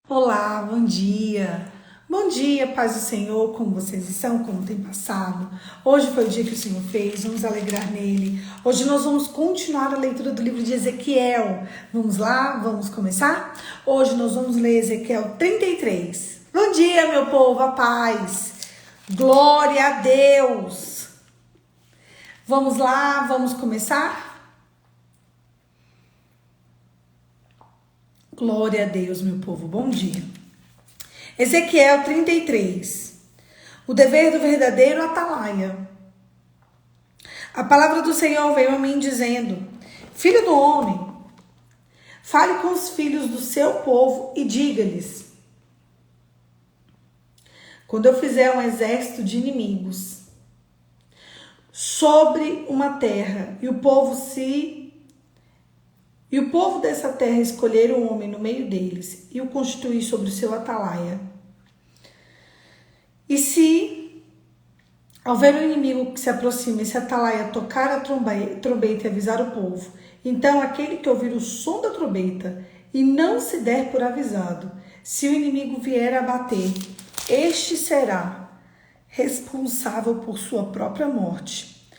Olá, bom dia. Bom dia, paz do Senhor, como vocês estão, como tem passado? Hoje foi o dia que o Senhor fez, vamos alegrar nele. Hoje nós vamos continuar a leitura do livro de Ezequiel. Vamos lá, vamos começar? Hoje nós vamos ler Ezequiel 33. Bom dia, meu povo, a paz. Glória a Deus. Vamos lá, vamos começar? Glória a Deus, meu povo, bom dia. Ezequiel 33. O dever do verdadeiro atalaia. A palavra do Senhor veio a mim dizendo: Filho do homem, fale com os filhos do seu povo e diga-lhes: quando eu fizer um exército de inimigos sobre uma terra e o povo dessa terra escolher um homem no meio deles e o constituir sobre o seu atalaia. E se houver um inimigo que se aproxima, esse atalaia tocar a trombeta e avisar o povo, então aquele que ouvir o som da trombeta e não se der por avisado, se o inimigo vier a bater, este será responsável por sua própria morte.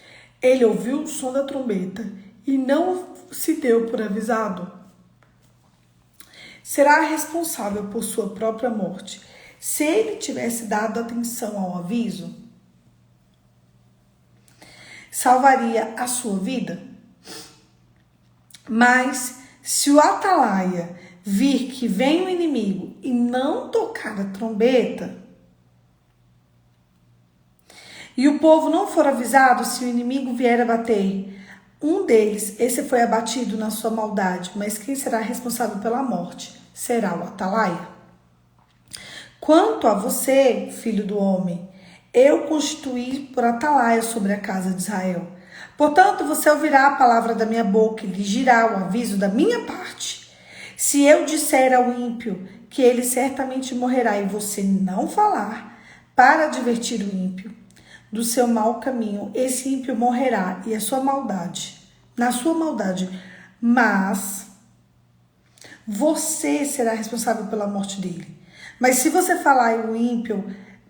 Ele ouviu o som da trombeta e não se deu por avisado, será responsável por sua própria morte. Se ele tivesse dado atenção ao aviso, salvaria a sua vida. Mas se o atalaia vir que vem o inimigo e não tocar a trombeta, e o povo não for avisado, se o inimigo vier a bater, um deles, esse foi abatido na sua maldade, mas quem será responsável pela morte será o atalaia. Quanto a você, filho do homem, eu constituí por atalaia sobre a casa de Israel. Portanto, você ouvirá a palavra da minha boca e lhe dirá o aviso da minha parte. Se eu disser ao ímpio que ele certamente morrerá e você não falar para advertir o ímpio do seu mau caminho, esse ímpio morrerá e na sua maldade, mas você será responsável pela morte dele. Mas se você falar o ímpio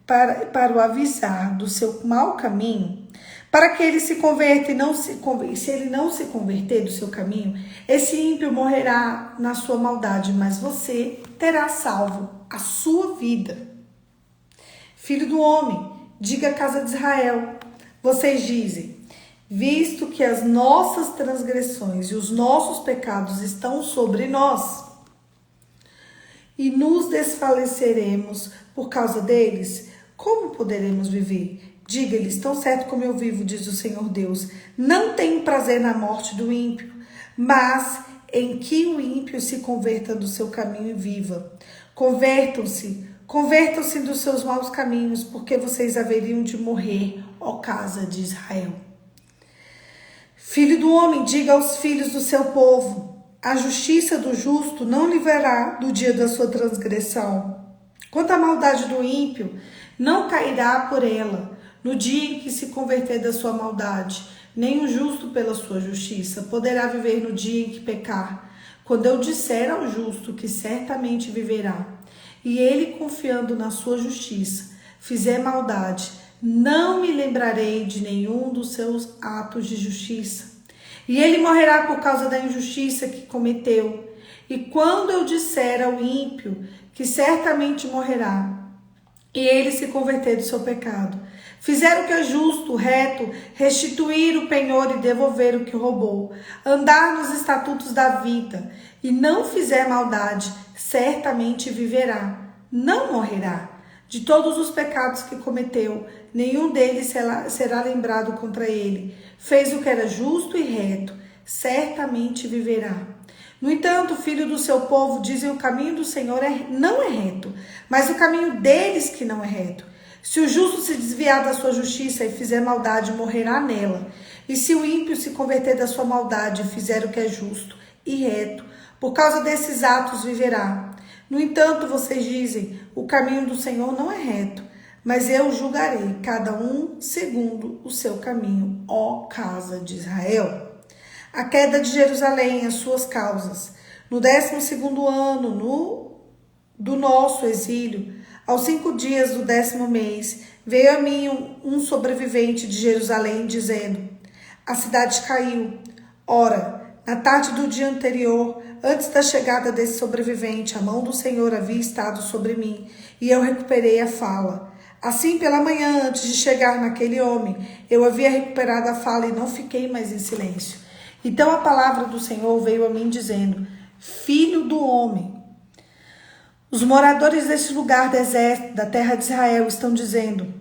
para o avisar do seu mau caminho, para que ele se converta e se ele não se converter do seu caminho, esse ímpio morrerá na sua maldade, mas você terá salvo a sua vida. Filho do homem, diga à casa de Israel, vocês dizem: visto que as nossas transgressões e os nossos pecados estão sobre nós, e nos desfaleceremos por causa deles, como poderemos viver? Diga-lhes: tão certo como eu vivo, diz o Senhor Deus, não tenho prazer na morte do ímpio, mas em que o ímpio se converta do seu caminho e viva. Convertam-se dos seus maus caminhos, porque vocês haveriam de morrer, ó casa de Israel. Filho do homem, diga aos filhos do seu povo: a justiça do justo não livrará do dia da sua transgressão. Quanto à maldade do ímpio, não cairá por ela no dia em que se converter da sua maldade, nem o justo pela sua justiça poderá viver no dia em que pecar. Quando eu disser ao justo que certamente viverá, e ele, confiando na sua justiça, fizer maldade, não me lembrarei de nenhum dos seus atos de justiça. E ele morrerá por causa da injustiça que cometeu. E quando eu disser ao ímpio que certamente morrerá, e ele se converter do seu pecado, fizer o que é justo, reto, restituir o penhor e devolver o que roubou, andar nos estatutos da vida, e não fizer maldade, certamente viverá, não morrerá. De todos os pecados que cometeu, nenhum deles será lembrado contra ele. Fez o que era justo e reto, certamente viverá. No entanto, filho do seu povo, dizem: o caminho do Senhor não é reto, mas o caminho deles que não é reto. Se o justo se desviar da sua justiça e fizer maldade, morrerá nela. E se o ímpio se converter da sua maldade e fizer o que é justo e reto, por causa desses atos viverá. No entanto, vocês dizem: o caminho do Senhor não é reto, mas eu julgarei cada um segundo o seu caminho, ó casa de Israel. A queda de Jerusalém, as suas causas. No 12º ano, no do nosso exílio, aos 5 dias do 10º mês, veio a mim um sobrevivente de Jerusalém, dizendo: a cidade caiu. Ora, na tarde do dia anterior, antes da chegada desse sobrevivente, a mão do Senhor havia estado sobre mim, e eu recuperei a fala. Assim, pela manhã, antes de chegar naquele homem, eu havia recuperado a fala e não fiquei mais em silêncio. Então a palavra do Senhor veio a mim dizendo: filho do homem, os moradores deste lugar deserto, da terra de Israel, estão dizendo: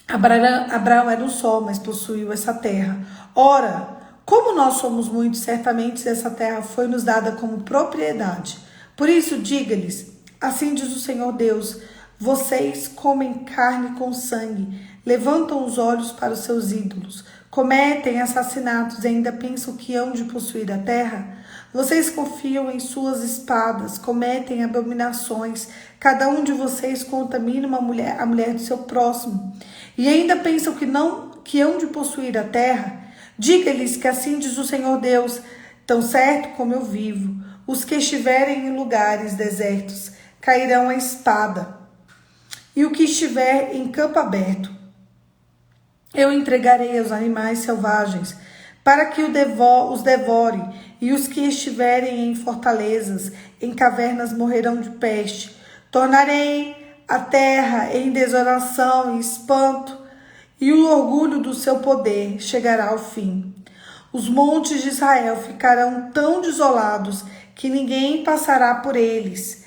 Abraão era um só, mas possuiu essa terra. Ora, como nós somos muitos, certamente essa terra foi nos dada como propriedade. Por isso, diga-lhes: assim diz o Senhor Deus, vocês comem carne com sangue, levantam os olhos para os seus ídolos, cometem assassinatos e ainda pensam que hão de possuir a terra? Vocês confiam em suas espadas, cometem abominações, cada um de vocês contamina a mulher do seu próximo, e ainda pensam que hão de possuir a terra? Diga-lhes que assim diz o Senhor Deus, tão certo como eu vivo, os que estiverem em lugares desertos cairão à espada, e o que estiver em campo aberto eu entregarei aos animais selvagens, para que os devore, e os que estiverem em fortalezas, em cavernas morrerão de peste. Tornarei a terra em desolação e espanto, e o orgulho do seu poder chegará ao fim. Os montes de Israel ficarão tão desolados que ninguém passará por eles.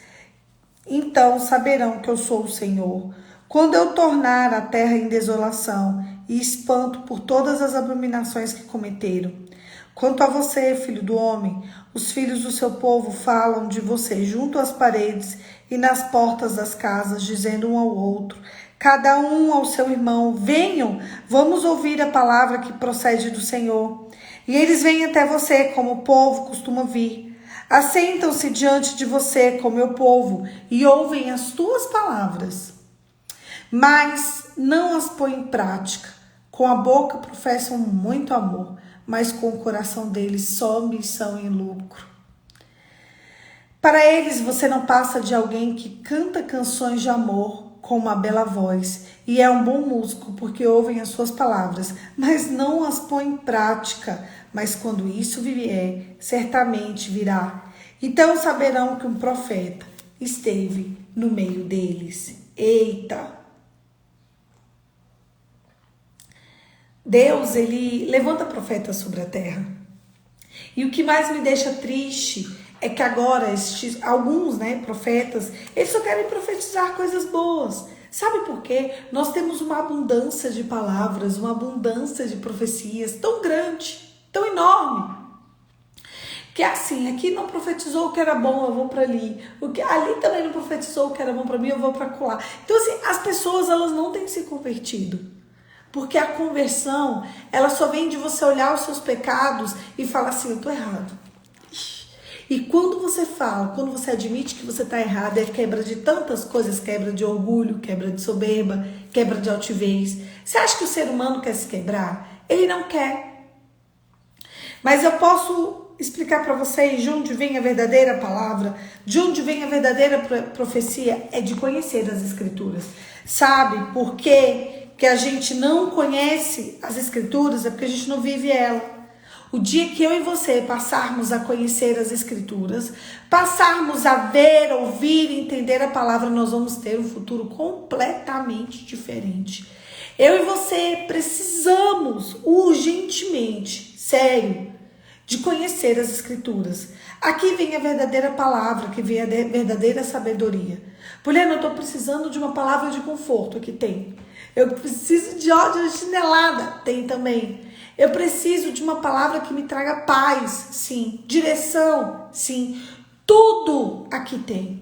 Então saberão que eu sou o Senhor, quando eu tornar a terra em desolação e espanto por todas as abominações que cometeram. Quanto a você, filho do homem, os filhos do seu povo falam de você junto às paredes e nas portas das casas, dizendo um ao outro, cada um ao seu irmão: venham, vamos ouvir a palavra que procede do Senhor. E eles vêm até você, como o povo costuma vir. Assentam-se diante de você, como meu povo, e ouvem as tuas palavras, mas não as põem em prática. Com a boca professam muito amor, mas com o coração deles só ambição e lucro. Para eles você não passa de alguém que canta canções de amor com uma bela voz e é um bom músico porque ouvem as suas palavras, mas não as põem em prática. Mas quando isso vier, certamente virá. Então saberão que um profeta esteve no meio deles. Eita! Deus, ele levanta profetas sobre a terra. E o que mais me deixa triste é que agora alguns, profetas, eles só querem profetizar coisas boas. Sabe por quê? Nós temos uma abundância de palavras, uma abundância de profecias tão grande, tão enorme. Que é assim, aqui não profetizou o que era bom, eu vou para ali. Ali também não profetizou o que era bom para mim, eu vou para colar. Então assim, as pessoas, elas não têm se convertido. Porque a conversão, ela só vem de você olhar os seus pecados e falar assim: eu tô errado. E quando você fala, quando você admite que você tá errado, é quebra de tantas coisas, quebra de orgulho, quebra de soberba, quebra de altivez. Você acha que o ser humano quer se quebrar? Ele não quer. Mas eu posso explicar para vocês de onde vem a verdadeira palavra, de onde vem a verdadeira profecia, é de conhecer as Escrituras. Sabe por quê? Que a gente não conhece as Escrituras é porque a gente não vive ela. O dia que eu e você passarmos a conhecer as Escrituras, passarmos a ver, ouvir, entender a palavra, nós vamos ter um futuro completamente diferente. Eu e você precisamos urgentemente, sério, de conhecer as Escrituras. Aqui vem a verdadeira palavra, que vem a verdadeira sabedoria. Poliana, eu estou precisando de uma palavra de conforto, aqui tem. Eu preciso de ódio de chinelada, tem também. Eu preciso de uma palavra que me traga paz, sim. Direção, sim. Tudo aqui tem.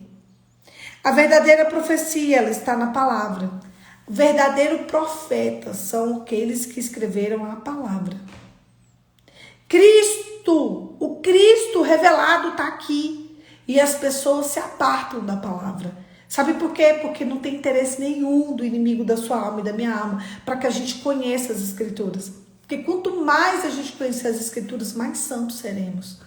A verdadeira profecia, ela está na palavra. O verdadeiro profeta são aqueles que escreveram a palavra. Cristo, o Cristo revelado está aqui. E as pessoas se apartam da palavra. Sabe por quê? Porque não tem interesse nenhum do inimigo da sua alma e da minha alma para que a gente conheça as Escrituras. Porque quanto mais a gente conhecer as Escrituras, mais santos seremos.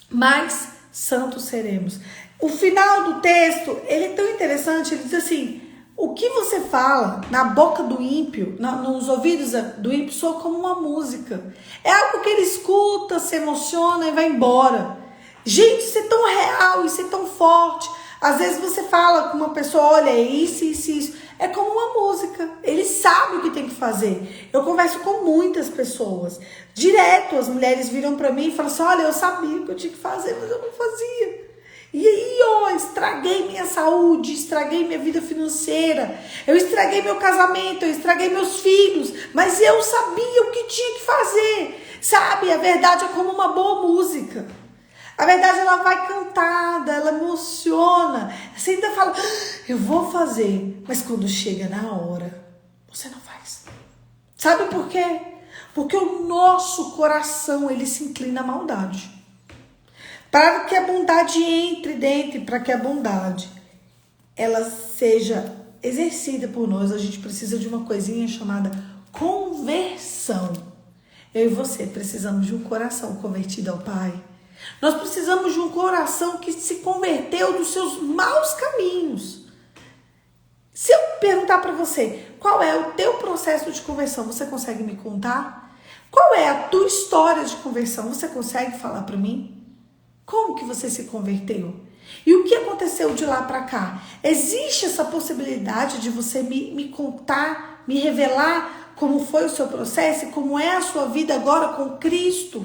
Mais santos seremos. O final do texto, ele é tão interessante, ele diz assim, o que você fala na boca do ímpio, nos ouvidos do ímpio, soa como uma música. É algo que ele escuta, se emociona e vai embora. Gente, isso é tão real, isso é tão forte. Às vezes você fala com uma pessoa, olha, isso, isso, isso. É como uma música. Ele sabe o que tem que fazer. Eu converso com muitas pessoas. Direto, as mulheres viram pra mim e falam assim, olha, eu sabia o que eu tinha que fazer, mas eu não fazia. E aí, ó, estraguei minha saúde, estraguei minha vida financeira, eu estraguei meu casamento, eu estraguei meus filhos, mas eu sabia o que tinha que fazer. Sabe, a verdade é como uma boa música. A verdade, ela vai cantada, ela emociona. Você ainda fala, eu vou fazer. Mas quando chega na hora, você não faz. Sabe por quê? Porque o nosso coração, ele se inclina à maldade. Para que a bondade entre dentro, para que a bondade, ela seja exercida por nós, a gente precisa de uma coisinha chamada conversão. Eu e você precisamos de um coração convertido ao Pai. Nós precisamos de um coração que se converteu dos seus maus caminhos. Se eu perguntar para você, qual é o teu processo de conversão, você consegue me contar? Qual é a tua história de conversão? Você consegue falar para mim? Como que você se converteu? E o que aconteceu de lá para cá? Existe essa possibilidade de você me contar, me revelar como foi o seu processo e como é a sua vida agora com Cristo?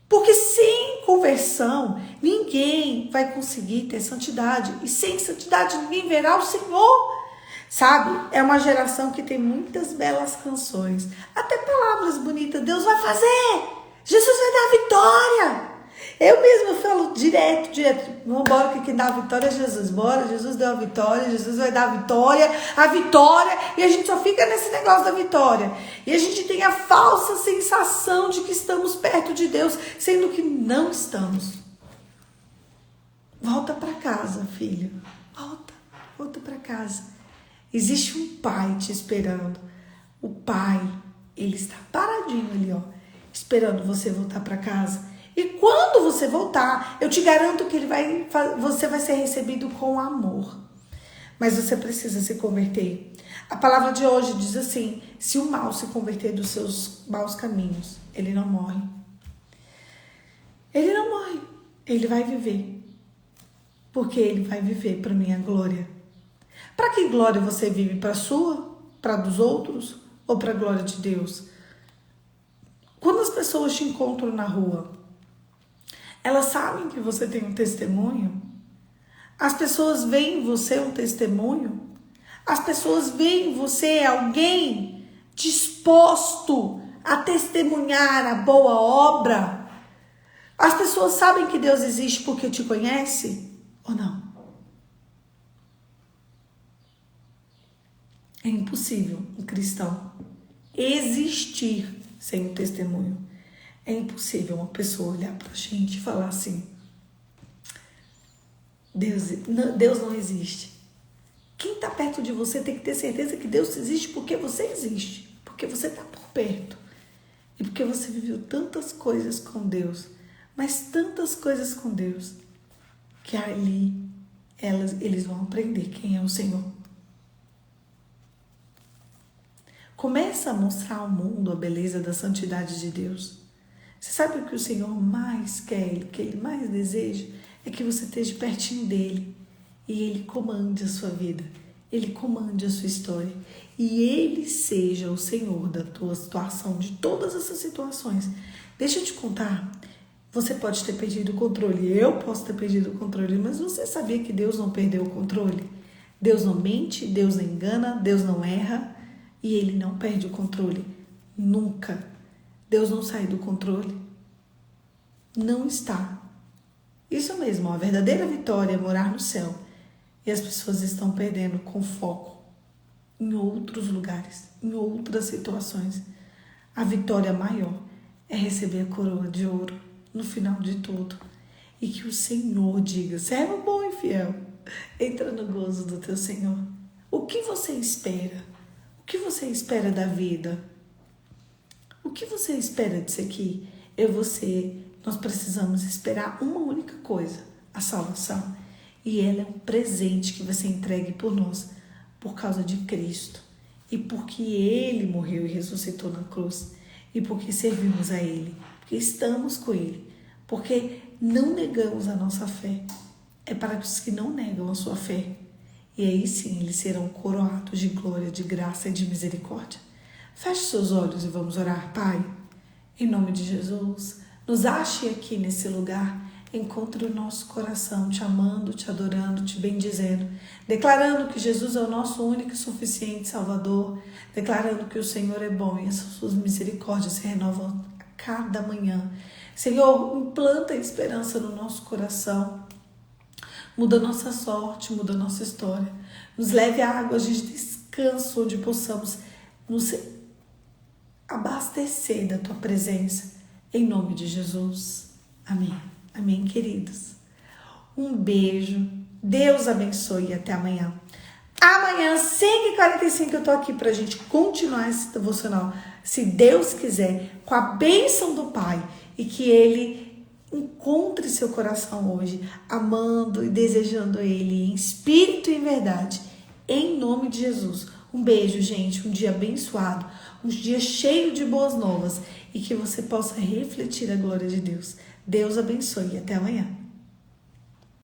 Porque sem conversão, ninguém vai conseguir ter santidade. E sem santidade, ninguém verá o Senhor. Sabe? É uma geração que tem muitas belas canções. Até palavras bonitas. Deus vai fazer. Jesus vai dar vitória. Eu mesma falo direto. Vamos embora, que quem dá a vitória é Jesus. Bora, Jesus deu a vitória, Jesus vai dar a vitória, e a gente só fica nesse negócio da vitória. E a gente tem a falsa sensação de que estamos perto de Deus, sendo que não estamos. Volta para casa, filho. Volta para casa. Existe um pai te esperando. O pai, ele está paradinho ali, ó, esperando você voltar para casa. E quando você voltar, eu te garanto que você vai ser recebido com amor. Mas você precisa se converter. A palavra de hoje diz assim, se o mal se converter dos seus maus caminhos, ele não morre. Ele não morre, ele vai viver. Porque ele vai viver para minha glória. Para que glória você vive? Para a sua? Para dos outros? Ou para a glória de Deus? Quando as pessoas te encontram na rua, elas sabem que você tem um testemunho? As pessoas veem em você um testemunho? As pessoas veem em você alguém disposto a testemunhar a boa obra? As pessoas sabem que Deus existe porque te conhece ou não? É impossível um cristão existir sem um testemunho. É impossível uma pessoa olhar pra gente e falar assim, Deus não existe. Quem está perto de você tem que ter certeza que Deus existe porque você existe. Porque você está por perto. E porque você viveu tantas coisas com Deus. Mas tantas coisas com Deus. Que ali eles vão aprender quem é o Senhor. Começa a mostrar ao mundo a beleza da santidade de Deus. Você sabe o que o Senhor mais quer, o que Ele mais deseja? É que você esteja pertinho dEle e Ele comande a sua vida, Ele comande a sua história e Ele seja o Senhor da tua situação, de todas essas situações. Deixa eu te contar, você pode ter perdido o controle, eu posso ter perdido o controle, mas você sabia que Deus não perdeu o controle? Deus não mente, Deus não engana, Deus não erra e Ele não perde o controle, nunca. Deus não sai do controle. Não está. Isso mesmo, a verdadeira vitória é morar no céu. E as pessoas estão perdendo com foco em outros lugares, em outras situações. A vitória maior é receber a coroa de ouro no final de tudo. E que o Senhor diga, servo bom e fiel, entra no gozo do teu Senhor. O que você espera? O que você espera da vida? O que você espera disso aqui? Eu e você, nós precisamos esperar uma única coisa, a salvação. E ela é um presente que vai ser entregue por nós, por causa de Cristo. E porque Ele morreu e ressuscitou na cruz. E porque servimos a Ele. Porque estamos com Ele. Porque não negamos a nossa fé. É para os que não negam a sua fé. E aí sim, eles serão coroados de glória, de graça e de misericórdia. Feche seus olhos e vamos orar, Pai. Em nome de Jesus, nos ache aqui nesse lugar. Encontre o nosso coração te amando, te adorando, te bendizendo, declarando que Jesus é o nosso único e suficiente Salvador, declarando que o Senhor é bom e as suas misericórdias se renovam a cada manhã. Senhor, implanta a esperança no nosso coração, muda nossa sorte, muda nossa história, nos leve a águas de descanso onde possamos nos abastecer da Tua presença, em nome de Jesus. Amém. Amém, queridos. Um beijo. Deus abençoe e até amanhã. Amanhã, 5h45, eu tô aqui pra gente continuar esse devocional, se Deus quiser, com a bênção do Pai. E que Ele encontre seu coração hoje, amando e desejando Ele em espírito e em verdade. Em nome de Jesus. Um beijo, gente. Um dia abençoado. Um dia cheio de boas novas. E que você possa refletir a glória de Deus. Deus abençoe e até amanhã.